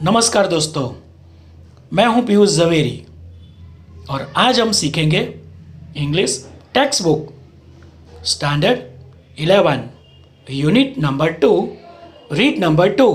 नमस्कार दोस्तों, मैं हूं पीयूष जवेरी और आज हम सीखेंगे English textbook standard 11 unit number 2 read number 2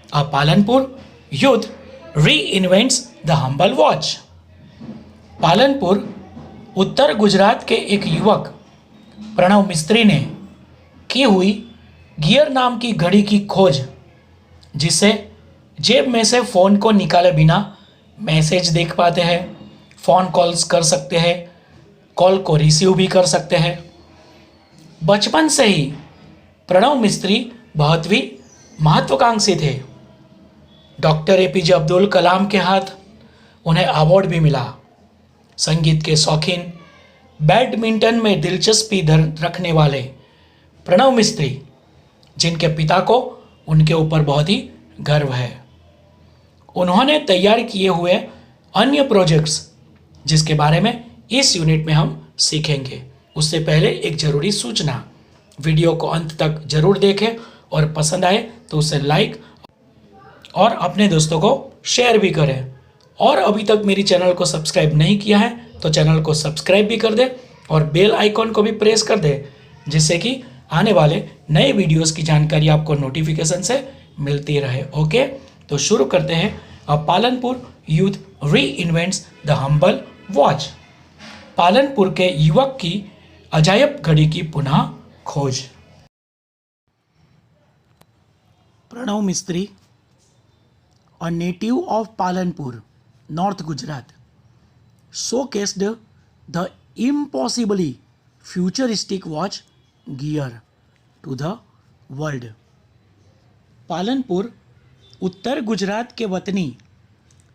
a Palanpur youth reinvents the humble watch. Palanpur उत्तर गुजरात के एक युवक प्रणव मिस्त्री ने की हुई गियर नाम की घड़ी की खोज, जिससे जेब में से फ़ोन को निकाले बिना मैसेज देख पाते हैं, फ़ोन कॉल्स कर सकते हैं, कॉल को रिसीव भी कर सकते हैं। बचपन से ही प्रणव मिस्त्री बहुत ही महत्वाकांक्षी थे। डॉक्टर एपीजे अब्दुल कलाम के हाथ उन्हें अवार्ड भी मिला। संगीत के शौकीन, बैडमिंटन में दिलचस्पी रखने वाले प्रणव मिस्त्री, जिनके पिता को उनके ऊपर बहुत ही गर्व है, उन्होंने तैयार किए हुए अन्य प्रोजेक्ट्स जिसके बारे में इस यूनिट में हम सीखेंगे। उससे पहले एक ज़रूरी सूचना, वीडियो को अंत तक ज़रूर देखें और पसंद आए तो उसे लाइक और अपने दोस्तों को शेयर भी करें। और अभी तक मेरी चैनल को सब्सक्राइब नहीं किया है तो चैनल को सब्सक्राइब भी कर दे और बेल आइकॉन को भी प्रेस कर दे, जिससे कि आने वाले नए वीडियोस की जानकारी आपको नोटिफिकेशन से मिलती रहे। ओके, तो शुरू करते हैं। अ Palanpur youth reinvents the humble watch. Palanpur के युवक की अजायब घड़ी की पुनः खोज। प्रणव मिस्त्री, a native of Palanpur, North Gujarat, showcased the impossibly futuristic watch gear to the world. Palanpur उत्तर गुजरात के वतनी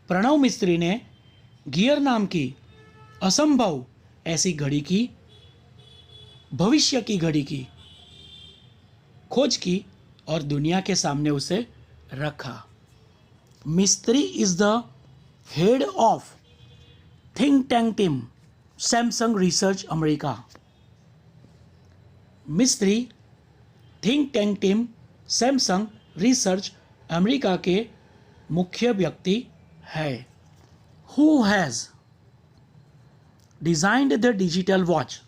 प्रणव मिस्त्री ने गियर नाम की असंभव ऐसी घड़ी की, भविष्य की घड़ी की खोज की और दुनिया के सामने उसे रखा। Mistry is the head of think tank team Samsung research America. Mistry think tank team Samsung research America के मुख्य व्यक्ति है। Who has designed the digital watch,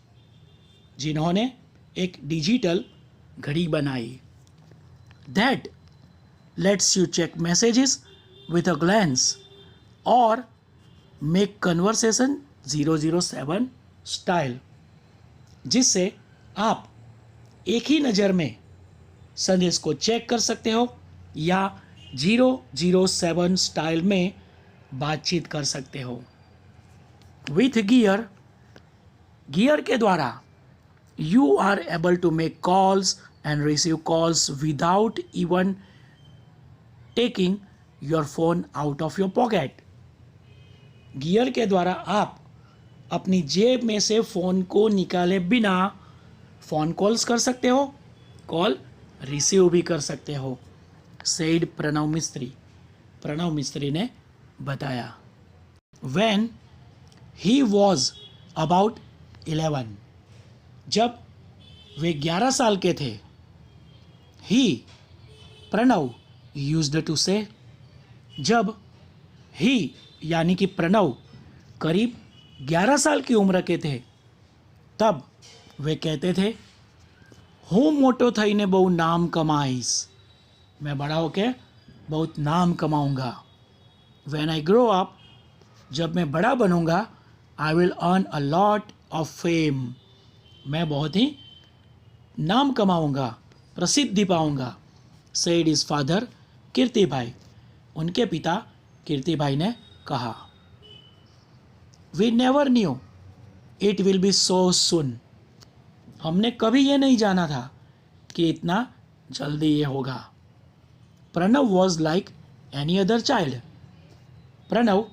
जिन्होंने एक डिजिटल घड़ी बनाई। That lets you check messages with a glance or make conversation 007 style, जिससे आप एक ही नज़र में संदेश को चेक कर सकते हो या 007 स्टाइल में बातचीत कर सकते हो। विथ गियर के द्वारा you are able to make calls and receive calls without even taking your phone out of your pocket. Gear के द्वारा आप अपनी जेब में से फ़ोन को निकाले बिना फ़ोन कॉल्स कर सकते हो, कॉल रिसीव भी कर सकते हो, सेड प्रणव मिस्त्री ने बताया। व्हेन ही वॉज अबाउट 11, जब वे 11 साल के थे, ही प्रणव यूज्ड टू से, जब ही यानी कि प्रणव करीब 11 साल की उम्र के थे, तब वे कहते थे, હું મોટો થઈને બહુ નામ કમાઈશ, मैं बड़ा होके बहुत नाम कमाऊंगा। When I grow up, जब मैं बड़ा बनूंगा, I will earn a lot of fame, मैं बहुत ही नाम कमाऊंगा, प्रसिद्धि पाऊंगा। said his father कीर्ति भाई, उनके पिता कीर्ति भाई ने कहा। We never knew it will be so soon, हमने कभी ये नहीं जाना था कि इतना जल्दी ये होगा। Pranav was like any other child, Pranav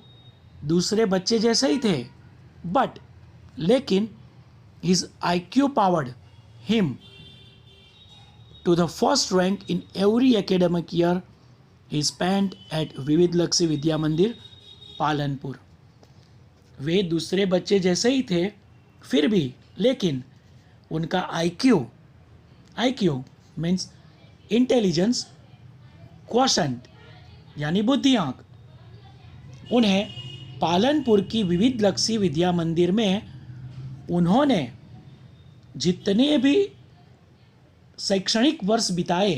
दूसरे बच्चे जैसे ही थे, बट लेकिन his IQ powered him to the first rank in every academic year he spent at Vividh Lakshya विद्या मंदिर पालनपुर। वे दूसरे बच्चे जैसे ही थे, फिर भी लेकिन उनका IQ मीन्स इंटेलिजेंस क्वोशंट यानी बुद्धिआंक। उन्हें पालनपुर की विविध लक्ष्य विद्या मंदिर में उन्होंने जितने भी शैक्षणिक वर्ष बिताए,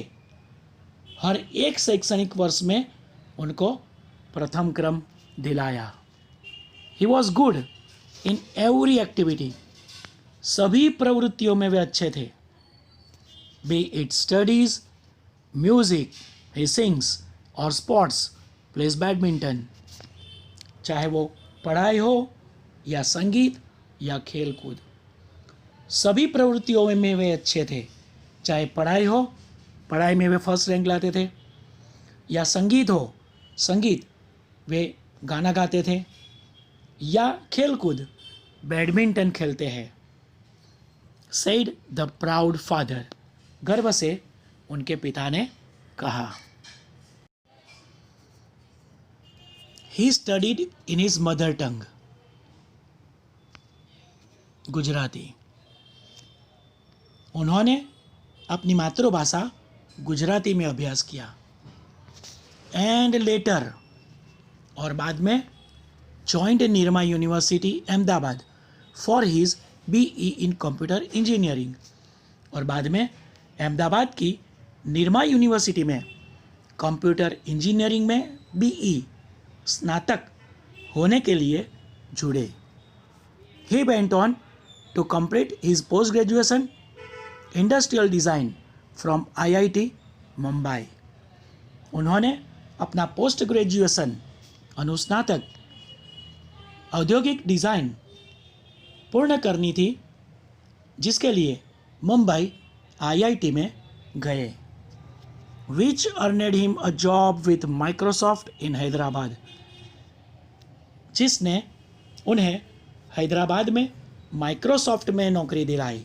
हर एक शैक्षणिक वर्ष में उनको प्रथम क्रम दिलाया। He was good in every activity, सभी प्रवृत्तियों में वे अच्छे थे। B it studies, music, he sings और स्पोर्ट्स, प्लेज बैडमिंटन। चाहे वो पढ़ाई हो या संगीत या खेल कूद, सभी प्रवृत्तियों में वे अच्छे थे। चाहे पढ़ाई हो, पढ़ाई में वे फर्स्ट रैंक लाते थे, या संगीत हो, संगीत वे गाना गाते थे, या खेल कूद बैडमिंटन खेलते हैं। सेड द प्राउड फादर, गर्व से उनके पिता ने कहा। He studied in his mother tongue, Gujarati. उन्होंने अपनी मातृभाषा गुजराती में अभ्यास किया। एंड लेटर, और बाद में joined Nirma university Ahmedabad for his BE in computer engineering, और बाद में अहमदाबाद की निरमा यूनिवर्सिटी में कंप्यूटर इंजीनियरिंग में बीई स्नातक होने के लिए जुड़े। He went on to complete his post graduation industrial design from IIT Mumbai. उन्होंने अपना पोस्ट ग्रेजुएशन अनुस्नातक औद्योगिक डिज़ाइन पूर्ण करनी थी, जिसके लिए मुंबई आईआईटी में गए। Which earned him a job with Microsoft in Hyderabad, जिसने उन्हें हैदराबाद में माइक्रोसॉफ्ट में नौकरी दिलाई।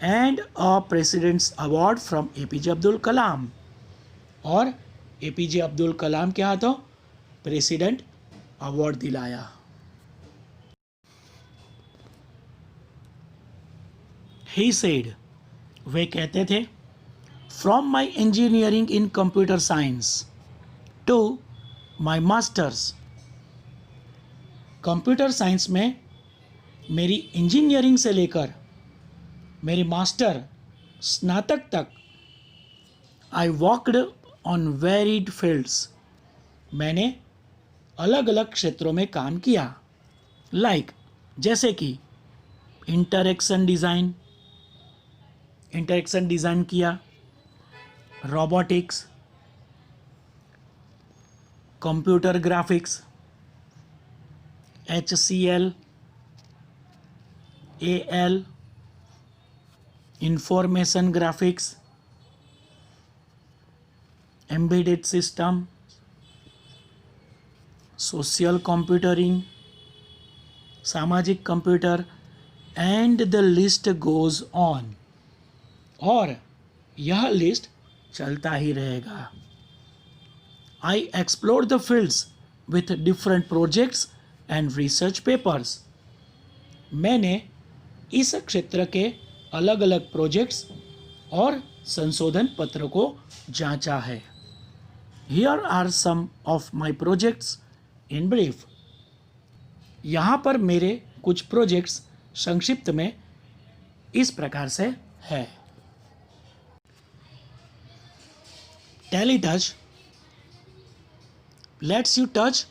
And a president's award from APJ Abdul Kalam, और एपीजे अब्दुल कलाम के हाथों प्रेसिडेंट अवार्ड दिलाया। ही सेड, वे कहते थे, from my engineering in computer science to my masters, computer science में मेरी इंजीनियरिंग से लेकर मेरी मास्टर स्नातक तक, I worked on varied fields, मैंने अलग अलग क्षेत्रों में काम किया। लाइक जैसे कि इंटरेक्शन डिज़ाइन किया, robotics, computer graphics, HCL, AL, information graphics, embedded system, social computing, सामाजिक computer, and the list goes on, और यह लिस्ट चलता ही रहेगा। I explore the fields with different projects and research papers, मैंने इस क्षेत्र के अलग अलग प्रोजेक्ट्स और संशोधन पत्र को जांचा है। Here are some of my projects in brief, यहाँ पर मेरे कुछ प्रोजेक्ट्स संक्षिप्त में इस प्रकार से है। Teletouch lets you touch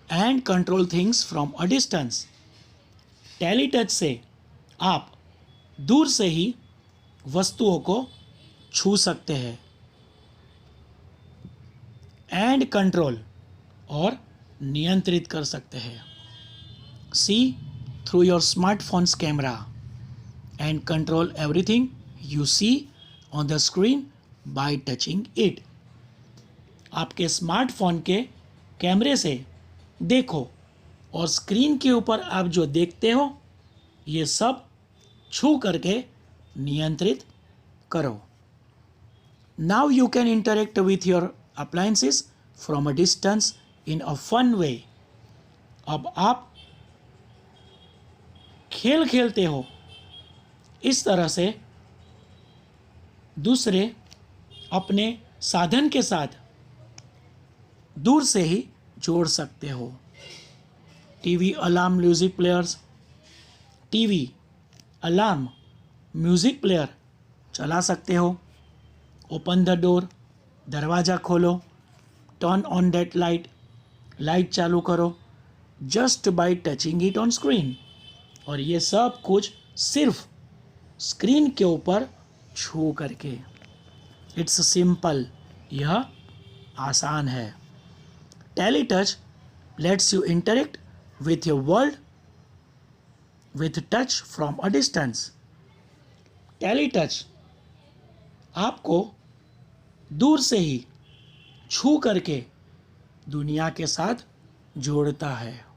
and control things from a distance, teletouch से आप दूर से ही वस्तुओं को छू सकते हैं। एंड कंट्रोल, और नियंत्रित कर सकते हैं। See through your smartphones camera and control everything you see on the screen by touching it, आपके स्मार्टफोन के कैमरे से देखो, और स्क्रीन के ऊपर आप जो देखते हो ये सब छू करके नियंत्रित करो। Now you can interact with your appliances from a distance in a fun way, अब आप खेल खेलते हो इस तरह से दूसरे अपने साधन के साथ दूर से ही जोड़ सकते हो। TV alarm music players, TV alarm music player चला सकते हो। ओपन द डोर, दरवाज़ा खोलो। Turn on that light, light चालू करो। Just by touching it on screen, और ये सब कुछ सिर्फ स्क्रीन के ऊपर छू करके। इट्स सिंपल, यह आसान है। Teletouch lets you interact with your world with touch from a distance. Teletouch आपको दूर से ही छू करके दुनिया के साथ जोड़ता है।